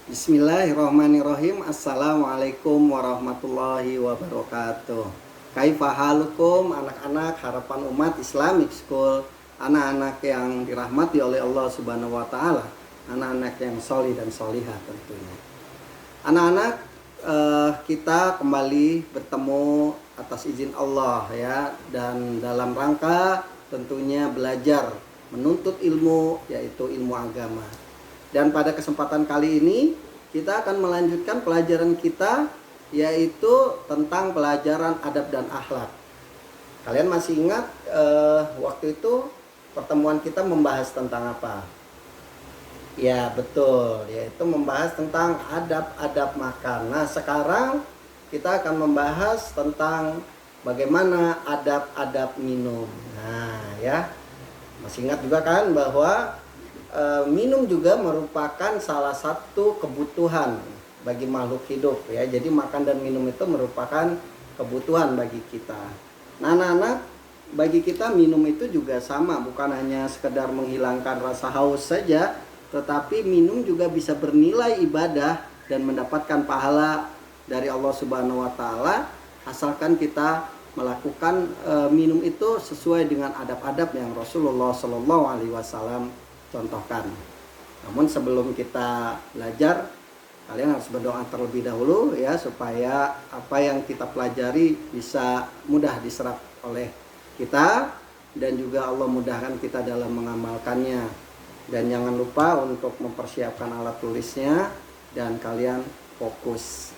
Bismillahirrahmanirrahim. Assalamualaikum warahmatullahi wabarakatuh. Kaifa halukum anak-anak harapan umat Islamic School, anak-anak yang dirahmati oleh Allah Subhanahu wa taala, anak-anak yang solih dan solihah tentunya. Anak-anak, kita kembali bertemu atas izin Allah ya, dan dalam rangka tentunya belajar menuntut ilmu, yaitu ilmu agama. Dan pada kesempatan kali ini kita akan melanjutkan pelajaran kita, yaitu tentang pelajaran adab dan akhlak. Kalian masih ingat waktu itu pertemuan kita membahas tentang apa? Ya betul, yaitu membahas tentang adab-adab makan. Nah sekarang kita akan membahas tentang bagaimana adab-adab minum. Nah ya, masih ingat juga kan bahwa minum juga merupakan salah satu kebutuhan bagi makhluk hidup ya. Jadi makan dan minum itu merupakan kebutuhan bagi kita. Nah anak-anak, bagi kita minum itu juga sama, bukan hanya sekedar menghilangkan rasa haus saja, tetapi minum juga bisa bernilai ibadah dan mendapatkan pahala dari Allah Subhanahu wa taala, asalkan kita melakukan minum itu sesuai dengan adab-adab yang Rasulullah Shallallahu alaihi wasallam contohkan. Namun sebelum kita belajar, kalian harus berdoa terlebih dahulu ya, supaya apa yang kita pelajari bisa mudah diserap oleh kita dan juga Allah mudahkan kita dalam mengamalkannya. Dan jangan lupa untuk mempersiapkan alat tulisnya dan kalian fokus.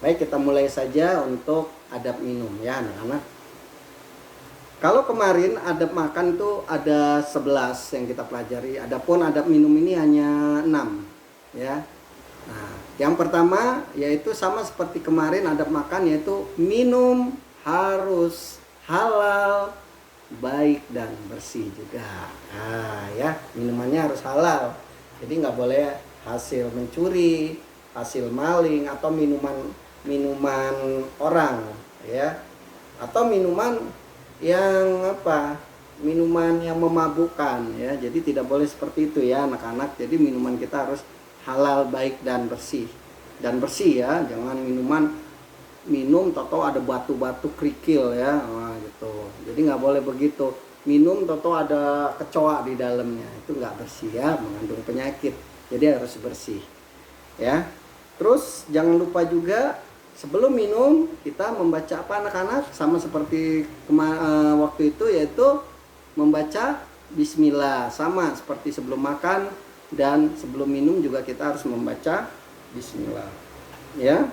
Baik, kita mulai saja untuk adab minum ya anak-anak. Kalau kemarin adab makan itu ada 11 yang kita pelajari. Adapun adab minum ini hanya 6 ya. Nah, yang pertama yaitu sama seperti kemarin adab makan, yaitu minum harus halal, baik dan bersih juga. Nah, ya, minumannya harus halal. Jadi nggak boleh hasil mencuri, hasil maling, atau minuman orang ya. Atau minuman minuman yang memabukkan ya. Jadi tidak boleh seperti itu ya anak-anak. Jadi minuman kita harus halal, baik dan bersih. Dan bersih ya, jangan minum toto ada batu-batu kerikil ya. Wah, gitu. Jadi nggak boleh begitu. Minum toto ada kecoa di dalamnya. Itu nggak bersih ya, mengandung penyakit. Jadi harus bersih. Ya. Terus jangan lupa juga sebelum minum kita membaca apa anak-anak, sama seperti waktu itu, yaitu membaca bismillah, sama seperti sebelum makan dan sebelum minum juga kita harus membaca bismillah ya.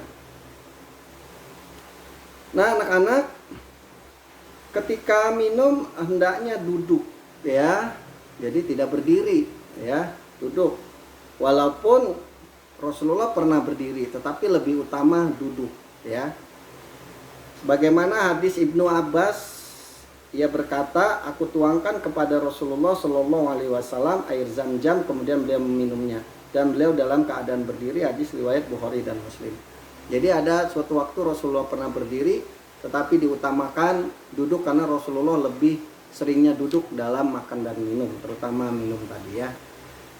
Nah anak-anak, ketika minum hendaknya duduk ya, jadi tidak berdiri ya, duduk. Walaupun Rasulullah pernah berdiri, tetapi lebih utama duduk ya. Sebagaimana hadis Ibnu Abbas, ia berkata, aku tuangkan kepada Rasulullah Shallallahu alaihi wasallam air Zam-Zam, kemudian beliau meminumnya, dan beliau dalam keadaan berdiri. Hadis riwayat Bukhari dan Muslim. Jadi ada suatu waktu Rasulullah pernah berdiri, tetapi diutamakan duduk karena Rasulullah lebih seringnya duduk dalam makan dan minum, terutama minum tadi ya.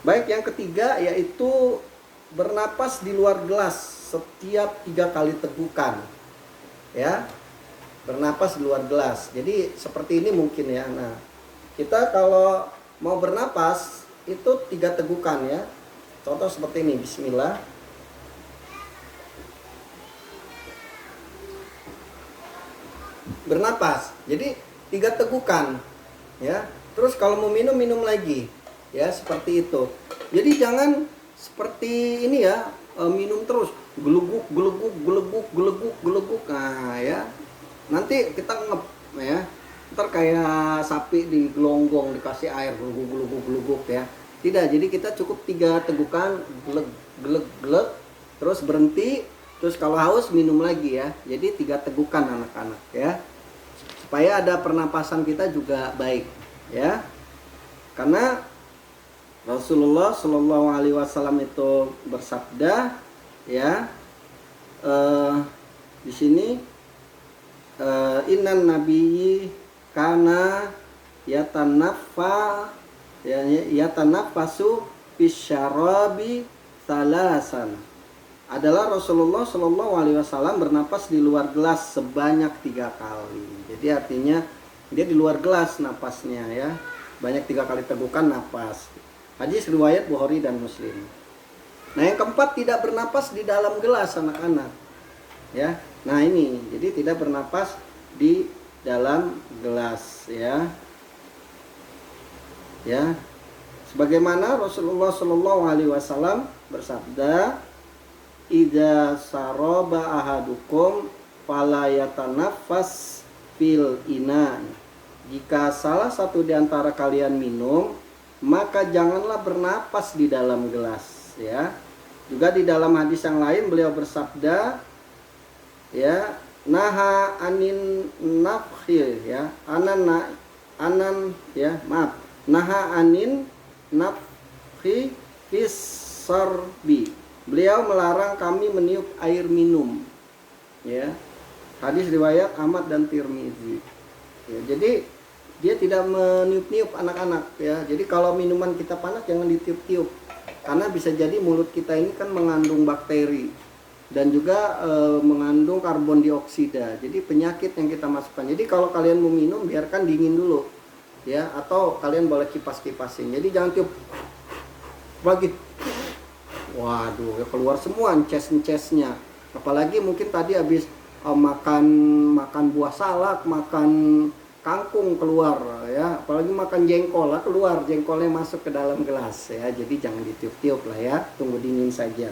Baik, yang ketiga yaitu bernapas di luar gelas setiap 3 kali tegukan ya. Bernapas di luar gelas, jadi seperti ini mungkin ya. Nah kita kalau mau bernapas itu 3 tegukan ya. Contoh seperti ini, bismillah, bernapas, jadi 3 tegukan ya. Terus kalau mau minum, minum lagi ya, seperti itu. Jadi jangan seperti ini ya, minum terus geluguk geluguk geluguk geluguk geluguk. Nah ya, nanti kita ngep ya, ntar kayak sapi di gelonggong dikasih air geluguk geluguk geluguk ya. Tidak, jadi kita cukup 3 tegukan, geleg geleg geleg, terus berhenti, terus kalau haus minum lagi ya. Jadi 3 tegukan anak-anak ya, supaya ada pernapasan kita juga baik ya. Karena Rasulullah Shallallahu alaihi wasallam itu bersabda ya, di sini innan nabiyyi kana yatanaffasu fisyarabi salasan. Adalah Rasulullah Shallallahu Alaihi Wasallam bernapas di luar gelas sebanyak 3 kali. Jadi artinya dia di luar gelas napasnya ya, banyak 3 kali tegukan napas. Hadis riwayat Bukhari dan Muslim. Nah yang keempat, tidak bernapas di dalam gelas anak-anak. Ya, nah ini jadi tidak bernapas di dalam gelas ya. Ya, sebagaimana Rasulullah Shallallahu Alaihi Wasallam bersabda, "Idza saraba ahadukum fala yatanaffas fil ina." Jika salah satu di antara kalian minum, maka janganlah bernapas di dalam gelas ya. Juga di dalam hadis yang lain beliau bersabda ya, naha anin nafkhil ya, naha anin nafhi fis sarbi. Beliau melarang kami meniup air minum ya. Hadis riwayat Ahmad dan Tirmizi ya. Jadi dia tidak meniup-niup anak-anak ya. Jadi kalau minuman kita panas jangan ditiup-tiup, karena bisa jadi mulut kita ini kan mengandung bakteri dan juga mengandung karbon dioksida. Jadi penyakit yang kita masukkan. Jadi kalau kalian mau minum biarkan dingin dulu ya, atau kalian boleh kipas-kipasin. Jadi jangan tiup lagi. Waduh, ya keluar semua ences-encesnya. Apalagi mungkin tadi habis makan buah salak, makan kangkung keluar ya, apalagi makan jengkol lah, keluar jengkolnya masuk ke dalam gelas ya. Jadi jangan ditiup-tiup lah ya, tunggu dingin saja.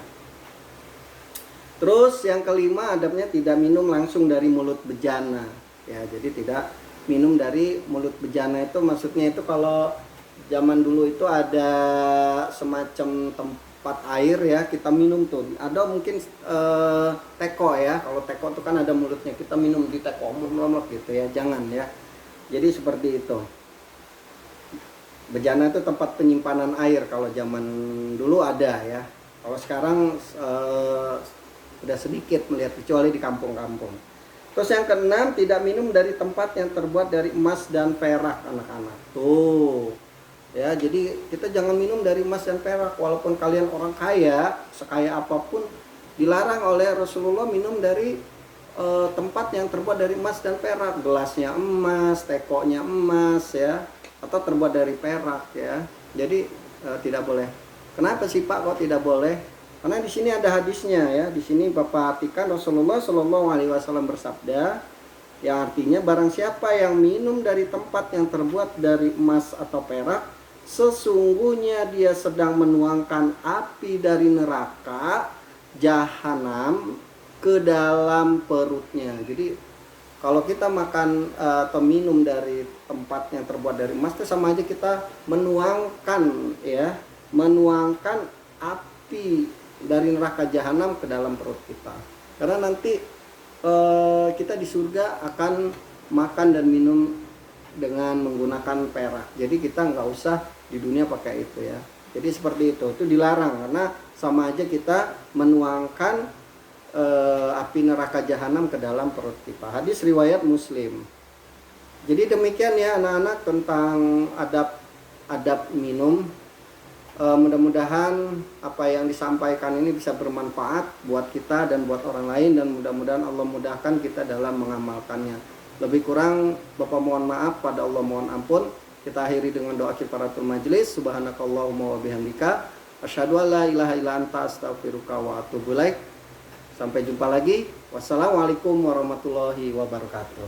Terus yang kelima, adabnya tidak minum langsung dari mulut bejana ya. Jadi tidak minum dari mulut bejana itu maksudnya itu kalau zaman dulu itu ada semacam tempat air ya, kita minum tuh. Ada mungkin teko ya. Kalau teko itu kan ada mulutnya, kita minum di teko gitu ya. Jangan ya. Jadi seperti itu. Bejana itu tempat penyimpanan air kalau zaman dulu ada ya. Kalau sekarang udah sedikit melihat, kecuali di kampung-kampung. Terus yang keenam, tidak minum dari tempat yang terbuat dari emas dan perak anak-anak. Tuh. Ya, jadi kita jangan minum dari emas dan perak, walaupun kalian orang kaya, sekaya apapun, dilarang oleh Rasulullah minum dari tempat yang terbuat dari emas dan perak. Gelasnya emas, tekonya emas ya, atau terbuat dari perak ya. Jadi tidak boleh. Kenapa sih Pak kok tidak boleh? Karena di sini ada hadisnya ya. Di sini Bapak artikan Rasulullah Shallallahu Alaihi Wasallam bersabda, yang artinya barang siapa yang minum dari tempat yang terbuat dari emas atau perak, sesungguhnya dia sedang menuangkan api dari neraka jahanam ke dalam perutnya. Jadi kalau kita makan atau minum dari tempat yang terbuat dari emas, itu sama aja kita menuangkan ya, menuangkan api dari neraka jahanam ke dalam perut kita. Karena nanti kita di surga akan makan dan minum dengan menggunakan perak. Jadi kita nggak usah di dunia pakai itu ya. Jadi seperti itu dilarang, karena sama aja kita menuangkan api neraka jahanam ke dalam perut kita. Hadis riwayat Muslim. Jadi demikian ya anak-anak tentang adab minum. Mudah-mudahan apa yang disampaikan ini bisa bermanfaat buat kita dan buat orang lain, dan mudah-mudahan Allah mudahkan kita dalam mengamalkannya. Lebih kurang Bapak mohon maaf, pada Allah mohon ampun. Kita akhiri dengan doa kifaratul majlis. Subhanakallahumma wa bihamdika asyhadu an la ilaha illa anta astaghfiruka wa atubu ilaik. Sampai jumpa lagi. Wassalamualaikum warahmatullahi wabarakatuh.